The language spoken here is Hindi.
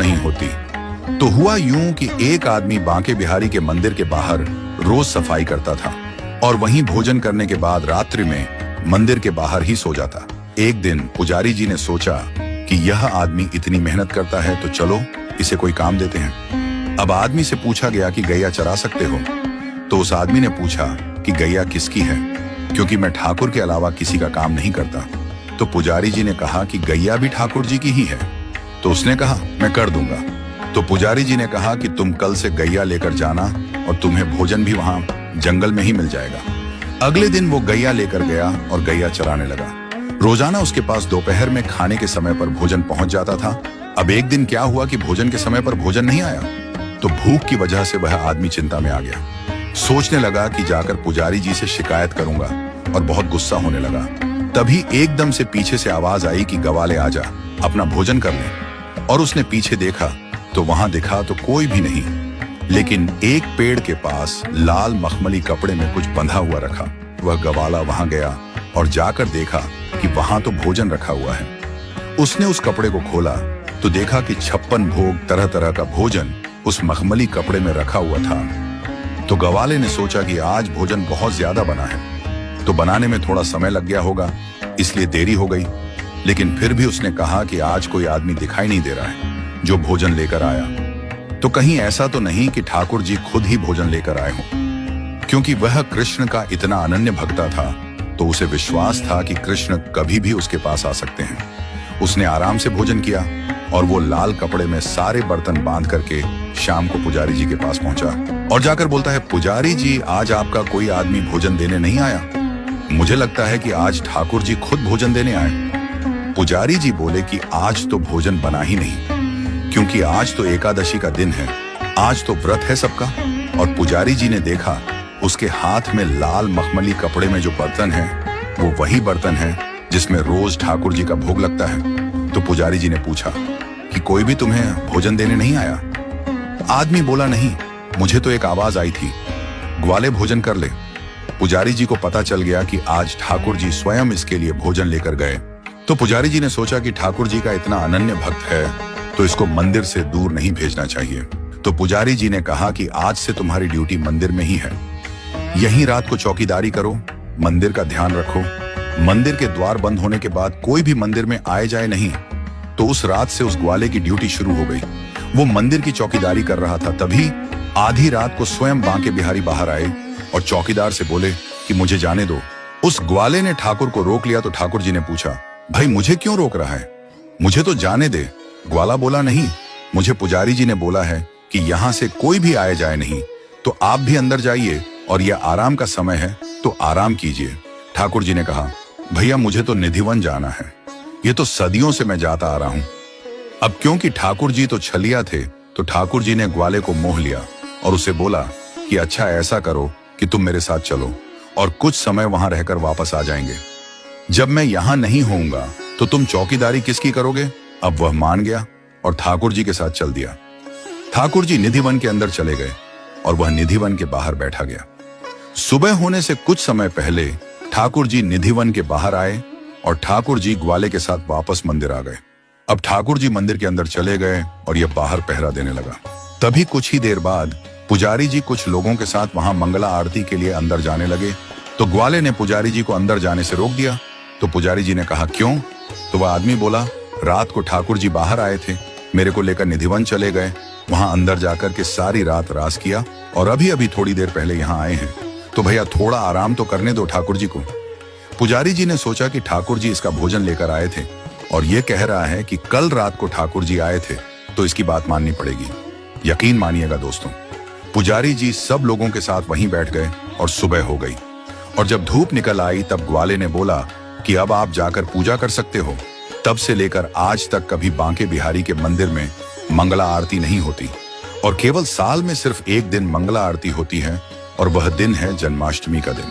नहीं होती। तो हुआ यूं कि एक आदमी बांके बिहारी के मंदिर के बाहर रोज सफाई करता था और वहीं भोजन करने के बाद रात्रि में मंदिर के बाहर ही सो जाता। एक दिन पुजारी जी ने सोचा कि यह आदमी इतनी मेहनत करता है तो चलो इसे कोई काम देते हैं। अब आदमी से पूछा गया कि गैया चरा सकते हो? तो उस आदमी ने पूछा कि गैया किसकी है, क्योंकि मैं ठाकुर के अलावा किसी का काम नहीं करता। तो पुजारी जी ने कहा कि गैया भी ठाकुर जी की ही है। तो उसने कहा मैं कर दूंगा। तो पुजारी जी ने कहा कि तुम कल से गैया लेकर जाना और तुम्हें भोजन भी वहां जंगल में ही मिल जाएगा। अगले दिन वो गैया लेकर गया और गैया चराने लगा। रोजाना उसके पास दोपहर में खाने के समय पर भोजन पहुंच जाता था। अब एक दिन क्या हुआ कि भोजन के समय पर भोजन नहीं आया, तो भूख की वजह से वह आदमी चिंता में आ गया। सोचने लगा कि जाकर पुजारी जी से शिकायत करूंगा और बहुत गुस्सा होने लगा। तभी एकदम से पीछे से आवाज आई कि गवाले आजा, अपना भोजन कर ले। और उसने पीछे देखा तो वहां दिखा तो कोई भी नहीं, लेकिन एक पेड़ के पास लाल मखमली कपड़े में कुछ बंधा हुआ रखा। वह गवाला वहां गया और जाकर देखा कि वहां तो भोजन रखा हुआ है। उसने उस कपड़े को खोला तो देखा कि 56 भोग तरह तरह का भोजन उस मखमली कपड़े में रखा हुआ था। तो गवाले ने सोचा कि आज भोजन बहुत ज्यादा बना है, तो बनाने में थोड़ा समय लग गया होगा, इसलिए देरी हो गई। लेकिन फिर भी उसने कहा कि आज कोई आदमी दिखाई नहीं दे रहा है जो भोजन लेकर आया, तो कहीं ऐसा तो नहीं कि ठाकुर जी खुद ही भोजन लेकर आए हों। क्योंकि वह कृष्ण का इतना अनन्य भक्ता था, तो उसे विश्वास था कि कृष्ण कभी भी उसके पास आ सकते हैं। उसने आराम से भोजन किया और वो लाल कपड़े में सारे बर्तन बांध करके शाम को पुजारी जी के पास पहुंचा और जाकर बोलता है, पुजारी जी आज आपका कोई आदमी भोजन देने नहीं आया? मुझे लगता है कि आज ठाकुर जी खुद भोजन देने आए। पुजारी जी बोले कि आज तो भोजन बना ही नहीं, क्योंकि आज तो एकादशी का दिन है, आज तो व्रत है सबका। और पुजारी जी ने देखा उसके हाथ में लाल मखमली कपड़े में जो बर्तन है वो वही बर्तन है जिसमें रोज ठाकुर जी का भोग लगता है। तो पुजारी जी ने पूछा कि कोई भी तुम्हें भोजन देने नहीं आया? आदमी बोला नहीं, मुझे तो एक आवाज आई थी, ग्वाले भोजन कर ले। पुजारी जी को पता चल गया कि आज ठाकुर जी स्वयं इसके लिए भोजन लेकर गए। तो पुजारी जी ने सोचा कि ठाकुर जी का इतना अनन्य भक्त है तो इसको मंदिर से दूर नहीं भेजना चाहिए। तो पुजारी जी ने कहा कि आज से तुम्हारी ड्यूटी मंदिर में ही है, यहीं रात को चौकीदारी करो, मंदिर का ध्यान रखो। मंदिर के द्वार बंद होने के बाद कोई भी मंदिर में आए जाए नहीं। तो उस रात से उस ग्वाले की ड्यूटी शुरू हो गई। वो मंदिर की चौकीदारी कर रहा था, तभी आधी रात को स्वयं बांके बिहारी बाहर आए और चौकीदार से बोले कि मुझे जाने दो। उस ग्वाले ने ठाकुर को रोक लिया। तो ठाकुर जी ने पूछा, भाई मुझे क्यों रोक रहा है, मुझे तो जाने दे। ग्वाला बोला, नहीं, मुझे पुजारी जी ने बोला है कि यहाँ से कोई भी आए जाए नहीं, तो आप भी अंदर जाइए और यह आराम का समय है तो आराम कीजिए। ठाकुर जी ने कहा, भैया मुझे तो निधिवन जाना है, ये तो सदियों से मैं जाता आ रहा हूं। अब क्योंकि ठाकुर जी तो छलिया थे, तो ठाकुर जी ने ग्वाले को मोह लिया और उसे बोला कि अच्छा ऐसा करो कि तुम मेरे साथ चलो और कुछ समय वहां रहकर वापस आ जाएंगे। जब मैं यहां नहीं होऊंगा तो तुम चौकीदारी किसकी करोगे? अब वह मान गया और ठाकुर जी के साथ चल दिया। ठाकुर जी निधिवन के अंदर चले गए और वह निधिवन के बाहर बैठा गया। सुबह होने से कुछ समय पहले ठाकुर जी निधिवन के बाहर आए और ठाकुर जी ग्वाले के साथ वापस मंदिर आ गए। अब ठाकुर जी मंदिर के अंदर चले गए और यह बाहर पहरा देने लगा। तभी कुछ ही देर बाद पुजारी जी कुछ लोगों के साथ वहां मंगला आरती के लिए अंदर जाने लगे। तो ग्वाले ने पुजारी जी को अंदर जाने से रोक दिया। तो पुजारी जी ने कहा, क्यों? तो वह आदमी बोला, रात को ठाकुर जी बाहर आए थे, मेरे को लेकर निधिवन चले गए, वहां अंदर जाकर के सारी रात रास किया और अभी अभी थोड़ी देर पहले यहाँ आए हैं, तो भैया थोड़ा आराम तो करने दो ठाकुर जी को। पुजारी जी ने सोचा कि ठाकुर जी इसका भोजन लेकर आए थे और ये कह रहा है कि कल रात को ठाकुर जी आए थे, तो इसकी बात माननी पड़ेगी। यकीन मानिएगा दोस्तों, पुजारी जी सब लोगों के साथ वहीं बैठ गए और सुबह हो गई। और जब धूप निकल आई तब ग्वाले ने बोला कि अब आप जाकर पूजा कर सकते हो। तब से लेकर आज तक कभी बांके बिहारी के मंदिर में मंगला आरती नहीं होती और केवल साल में सिर्फ एक दिन मंगला आरती होती है और वह दिन है जन्माष्टमी का दिन।